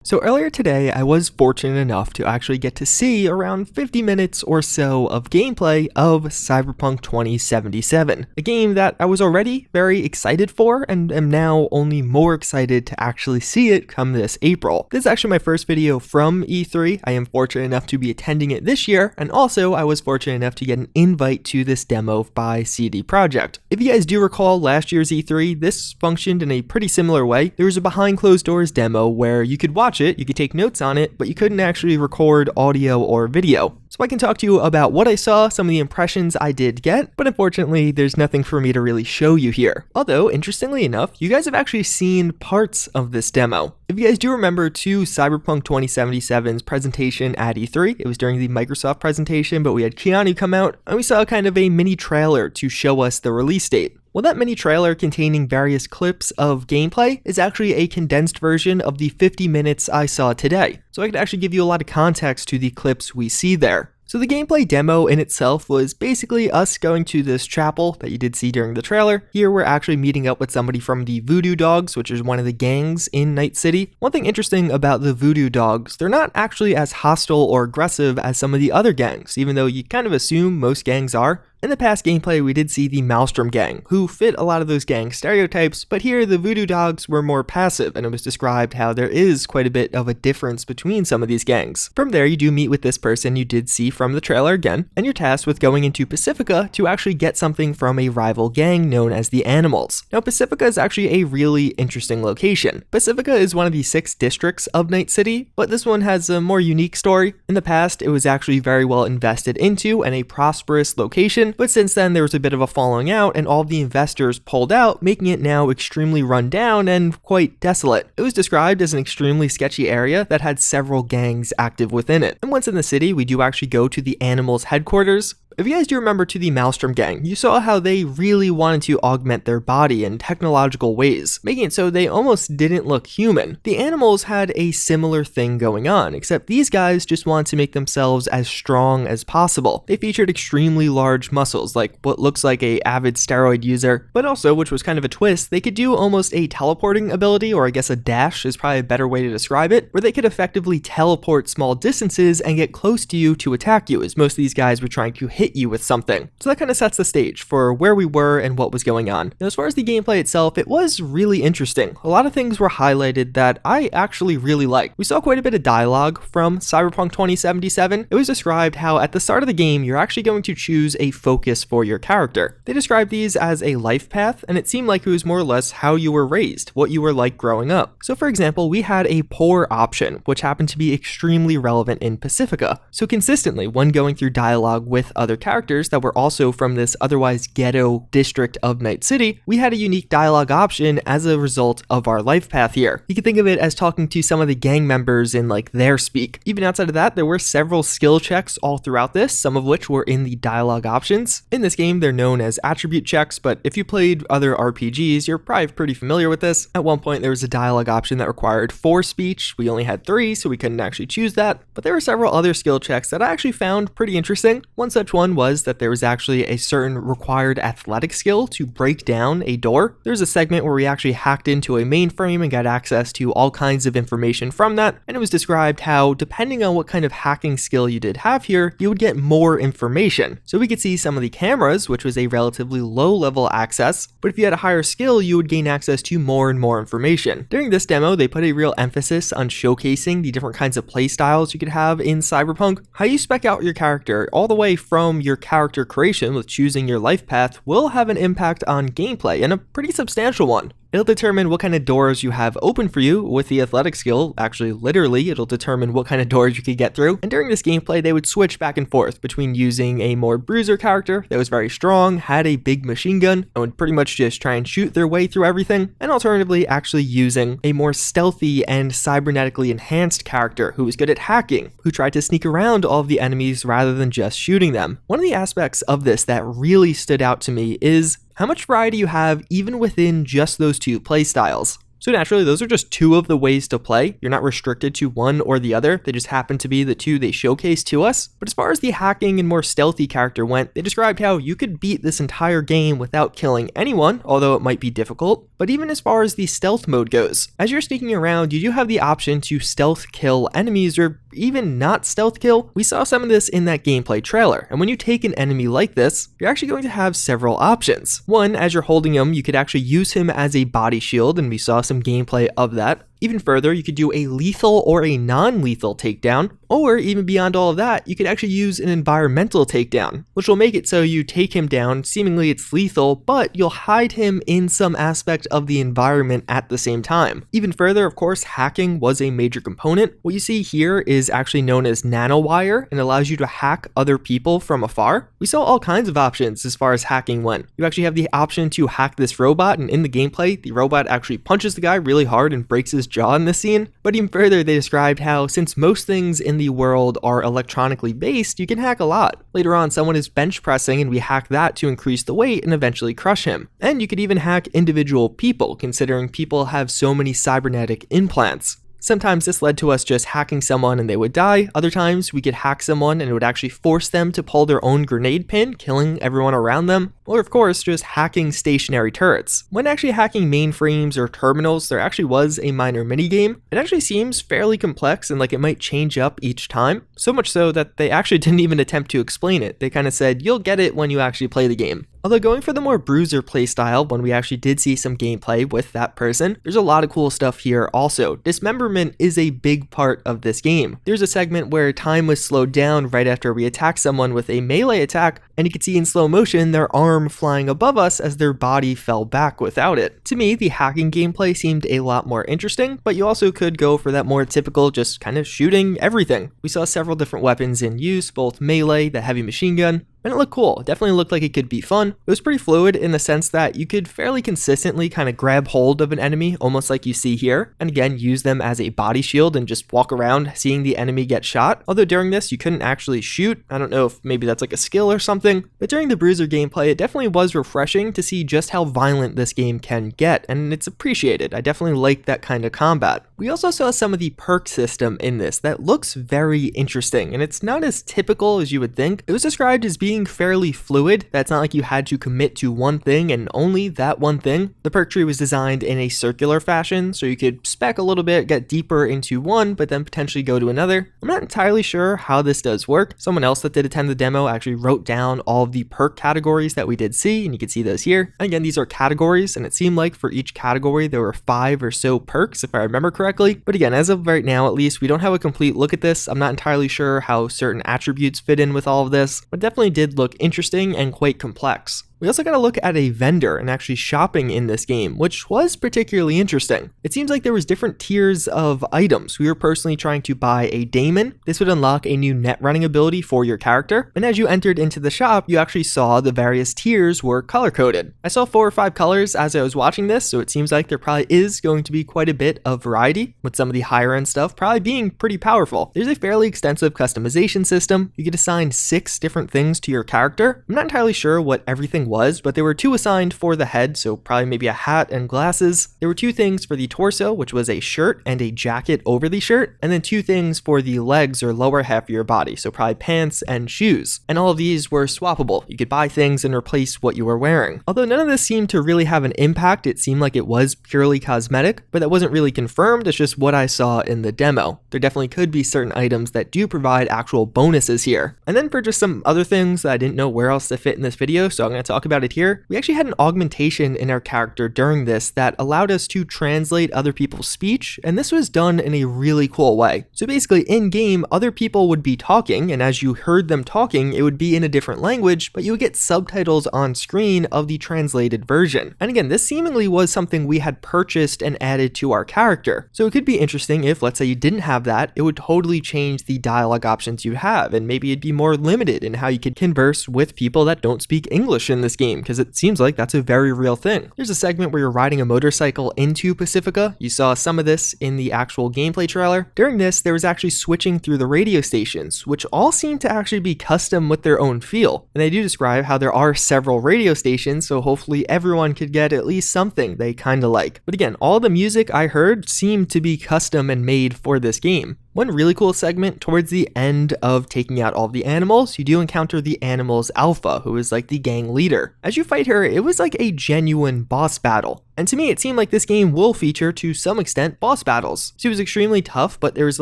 So earlier today, I was fortunate enough to actually get to see around 50 minutes or so of gameplay of Cyberpunk 2077, a game that I was already very excited for and am now only more excited to actually see it come this April. This is actually my first video from E3. I am fortunate enough to be attending it this year, and also I was fortunate enough to get an invite to this demo by CD Projekt. If you guys do recall last year's E3, this functioned in a pretty similar way. There was a behind closed doors demo where you could watch it, you could take notes on it, but you couldn't actually record audio or video. So I can talk to you about what I saw, some of the impressions I did get, but unfortunately there's nothing for me to really show you here. Although, interestingly enough, you guys have actually seen parts of this demo. If you guys do remember to Cyberpunk 2077's presentation at E3, it was during the Microsoft presentation, but we had Keanu come out, and we saw kind of a mini trailer to show us the release date. Well, that mini trailer containing various clips of gameplay is actually a condensed version of the 50 minutes I saw today. So I could actually give you a lot of context to the clips we see there. So the gameplay demo in itself was basically us going to this chapel that you did see during the trailer. Here we're actually meeting up with somebody from the Voodoo Dogs, which is one of the gangs in Night City. One thing interesting about the Voodoo Dogs, they're not actually as hostile or aggressive as some of the other gangs, even though you kind of assume most gangs are. In the past gameplay, we did see the Maelstrom gang, who fit a lot of those gang stereotypes, but here the Voodoo Dogs were more passive, and it was described how there is quite a bit of a difference between some of these gangs. From there, you do meet with this person you did see from the trailer again, and you're tasked with going into Pacifica to actually get something from a rival gang known as the Animals. Now, Pacifica is actually a really interesting location. Pacifica is one of the 6 districts of Night City, but this one has a more unique story. In the past, it was actually very well invested into and a prosperous location, but since then there was a bit of a falling out and all of the investors pulled out, making it now extremely run down and quite desolate. It was described as an extremely sketchy area that had several gangs active within it. And once in the city, we do actually go to the Animals headquarters. If you guys do remember to the Maelstrom gang, you saw how they really wanted to augment their body in technological ways, making it so they almost didn't look human. The Animals had a similar thing going on, except these guys just wanted to make themselves as strong as possible. They featured extremely large muscles, like what looks like an avid steroid user, but also, which was kind of a twist, they could do almost a teleporting ability, or I guess a dash is probably a better way to describe it, where they could effectively teleport small distances and get close to you to attack you, as most of these guys were trying to hit you with something. So that kind of sets the stage for where we were and what was going on. Now, as far as the gameplay itself, it was really interesting. A lot of things were highlighted that I actually really liked. We saw quite a bit of dialogue from Cyberpunk 2077. It was described how at the start of the game, you're actually going to choose a focus for your character. They described these as a life path, and it seemed like it was more or less how you were raised, what you were like growing up. So for example, we had a poor option, which happened to be extremely relevant in Pacifica. So consistently, when going through dialogue with other characters that were also from this otherwise ghetto district of Night City, we had a unique dialogue option as a result of our life path here. You can think of it as talking to some of the gang members in like their speak. Even outside of that, there were several skill checks all throughout this, some of which were in the dialogue options. In this game, they're known as attribute checks, but if you played other RPGs, you're probably pretty familiar with this. At one point, there was a dialogue option that required 4 speech. We only had 3, so we couldn't actually choose that, but there were several other skill checks that I actually found pretty interesting. One such one was that there was actually a certain required athletic skill to break down a door. There's a segment where we actually hacked into a mainframe and got access to all kinds of information from that, and it was described how, depending on what kind of hacking skill you did have here, you would get more information. So we could see some of the cameras, which was a relatively low level access, but if you had a higher skill, you would gain access to more and more information. During this demo, they put a real emphasis on showcasing the different kinds of play styles you could have in Cyberpunk. How you spec out your character, all the way from your character creation with choosing your life path, will have an impact on gameplay, and a pretty substantial one. It'll determine what kind of doors you have open for you with the athletic skill. Actually, literally, it'll determine what kind of doors you could get through. And during this gameplay, they would switch back and forth between using a more bruiser character that was very strong, had a big machine gun, and would pretty much just try and shoot their way through everything, and alternatively actually using a more stealthy and cybernetically enhanced character who was good at hacking, who tried to sneak around all of the enemies rather than just shooting them. One of the aspects of this that really stood out to me is how much variety you have even within just those 2 playstyles. So naturally, those are just two of the ways to play. You're not restricted to one or the other. They just happen to be the two they showcase to us. But as far as the hacking and more stealthy character went, they described how you could beat this entire game without killing anyone, although it might be difficult. But even as far as the stealth mode goes, as you're sneaking around, you do have the option to stealth kill enemies or even not stealth kill. We saw some of this in that gameplay trailer, and when you take an enemy like this, you're actually going to have several options. One, as you're holding him, you could actually use him as a body shield, and we saw some gameplay of that. Even further, you could do a lethal or a non-lethal takedown, or even beyond all of that, you could actually use an environmental takedown, which will make it so you take him down, seemingly it's lethal, but you'll hide him in some aspect of the environment at the same time. Even further, of course, hacking was a major component. What you see here is actually known as nanowire and allows you to hack other people from afar. We saw all kinds of options as far as hacking went. You actually have the option to hack this robot, and in the gameplay, the robot actually punches the guy really hard and breaks his jaw in this scene. But even further, they described how since most things in the world are electronically based, you can hack a lot. Later on, someone is bench pressing and we hack that to increase the weight and eventually crush him. And you could even hack individual people, considering people have so many cybernetic implants. Sometimes this led to us just hacking someone and they would die. Other times we could hack someone and it would actually force them to pull their own grenade pin, killing everyone around them. Or of course, just hacking stationary turrets. When actually hacking mainframes or terminals, there actually was a minor minigame. It actually seems fairly complex and like it might change up each time. So much so that they actually didn't even attempt to explain it. They kind of said, you'll get it when you actually play the game. Although going for the more bruiser playstyle, when we actually did see some gameplay with that person, there's a lot of cool stuff here also. Dismemberment is a big part of this game. There's a segment where time was slowed down right after we attacked someone with a melee attack, and you could see in slow motion their arm flying above us as their body fell back without it. To me, the hacking gameplay seemed a lot more interesting, but you also could go for that more typical just kind of shooting everything. We saw several different weapons in use, both melee, the heavy machine gun, and it looked cool. It definitely looked like it could be fun. It was pretty fluid in the sense that you could fairly consistently kind of grab hold of an enemy, almost like you see here, and again, use them as a body shield and just walk around seeing the enemy get shot. Although during this, you couldn't actually shoot. I don't know if maybe that's like a skill or something, but during the bruiser gameplay, it definitely was refreshing to see just how violent this game can get, and it's appreciated. I definitely like that kind of combat. We also saw some of the perk system in this that looks very interesting, and it's not as typical as you would think. It was described as being fairly fluid. That's not like you had to commit to one thing and only that one thing. The perk tree was designed in a circular fashion, so you could spec a little bit, get deeper into one, but then potentially go to another. I'm not entirely sure how this does work. Someone else that did attend the demo actually wrote down all of the perk categories that we did see, and you can see those here. And again, these are categories, and it seemed like for each category there were 5 or so perks, if I remember correctly. But again, as of right now, at least, we don't have a complete look at this. I'm not entirely sure how certain attributes fit in with all of this, but definitely did look interesting and quite complex. We also got to look at a vendor and actually shopping in this game, which was particularly interesting. It seems like there was different tiers of items. We were personally trying to buy a daemon. This would unlock a new net running ability for your character. And as you entered into the shop, you actually saw the various tiers were color coded. I saw 4 or 5 colors as I was watching this, so it seems like there probably is going to be quite a bit of variety, with some of the higher end stuff probably being pretty powerful. There's a fairly extensive customization system. You could assign 6 different things to your character. I'm not entirely sure what everything was, but there were 2 assigned for the head, so probably maybe a hat and glasses. There were 2 things for the torso, which was a shirt and a jacket over the shirt, and then 2 things for the legs or lower half of your body, so probably pants and shoes. And all of these were swappable. You could buy things and replace what you were wearing. Although none of this seemed to really have an impact, it seemed like it was purely cosmetic, but that wasn't really confirmed. It's just what I saw in the demo. There definitely could be certain items that do provide actual bonuses here. And then for just some other things that I didn't know where else to fit in this video, so I'm going to talk about it here. We actually had an augmentation in our character during this that allowed us to translate other people's speech, and this was done in a really cool way. So basically, in game, other people would be talking, and as you heard them talking, it would be in a different language, but you would get subtitles on screen of the translated version. And again, this seemingly was something we had purchased and added to our character. So it could be interesting if, let's say, you didn't have that, it would totally change the dialogue options you have, and maybe it'd be more limited in how you could converse with people that don't speak English in this this game, because it seems like that's a very real thing. There's a segment where you're riding a motorcycle into Pacifica. You saw some of this in the actual gameplay trailer. During this, there was actually switching through the radio stations, which all seem to actually be custom with their own feel. And they do describe how there are several radio stations, so hopefully everyone could get at least something they kinda like. But again, all the music I heard seemed to be custom and made for this game. One really cool segment towards the end of taking out all of the animals, you do encounter the animal's alpha, who is like the gang leader. As you fight her, it was like a genuine boss battle. And to me, it seemed like this game will feature, to some extent, boss battles. She was extremely tough, but there was a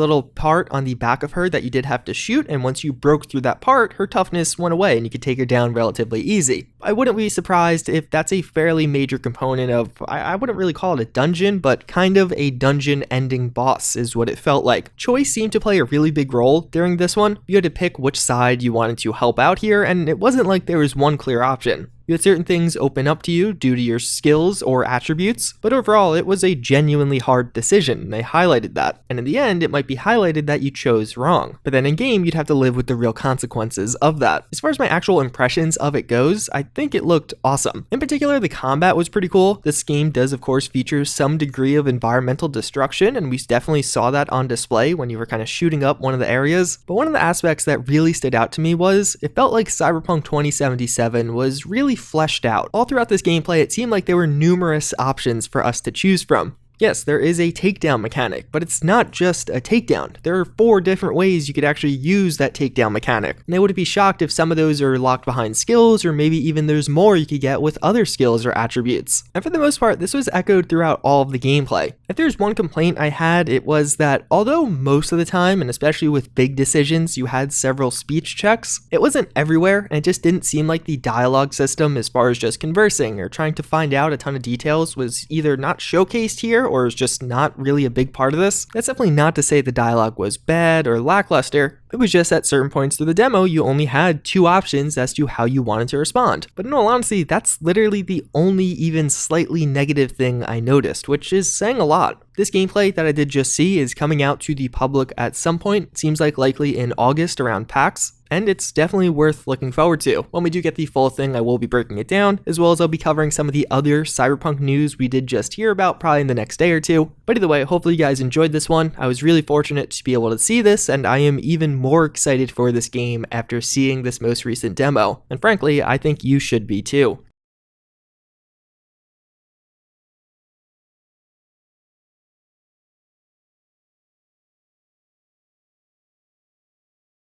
little part on the back of her that you did have to shoot, and once you broke through that part, her toughness went away and you could take her down relatively easy. I wouldn't be surprised if that's a fairly major component of, I wouldn't really call it a dungeon, but kind of a dungeon ending boss is what it felt like. Choice seemed to play a really big role during this one. You had to pick which side you wanted to help out here, and it wasn't like there was one clear option. You had certain things open up to you due to your skills or attributes, but overall it was a genuinely hard decision, and they highlighted that. And in the end, it might be highlighted that you chose wrong. But then in game, you'd have to live with the real consequences of that. As far as my actual impressions of it goes, I think it looked awesome. In particular, the combat was pretty cool. This game does of course feature some degree of environmental destruction, and we definitely saw that on display when you were kind of shooting up one of the areas. But one of the aspects that really stood out to me was, it felt like Cyberpunk 2077 was really fleshed out. All throughout this gameplay, it seemed like there were numerous options for us to choose from. Yes, there is a takedown mechanic, but it's not just a takedown. There are 4 different ways you could actually use that takedown mechanic. And I wouldn't be shocked if some of those are locked behind skills, or maybe even there's more you could get with other skills or attributes. And for the most part, this was echoed throughout all of the gameplay. If there's one complaint I had, it was that although most of the time, and especially with big decisions, you had several speech checks, it wasn't everywhere, and it just didn't seem like the dialogue system, as far as just conversing or trying to find out a ton of details, was either not showcased here or is just not really a big part of this. That's definitely not to say the dialogue was bad or lackluster. It was just at certain points through the demo, you only had 2 options as to how you wanted to respond. But in all honesty, that's literally the only even slightly negative thing I noticed, which is saying a lot. This gameplay that I did just see is coming out to the public at some point. It seems like likely in August around PAX. And it's definitely worth looking forward to. When we do get the full thing, I will be breaking it down, as well as I'll be covering some of the other Cyberpunk news we did just hear about probably in the next day or two. But either way, hopefully you guys enjoyed this one. I was really fortunate to be able to see this, and I am even more excited for this game after seeing this most recent demo. And frankly, I think you should be too.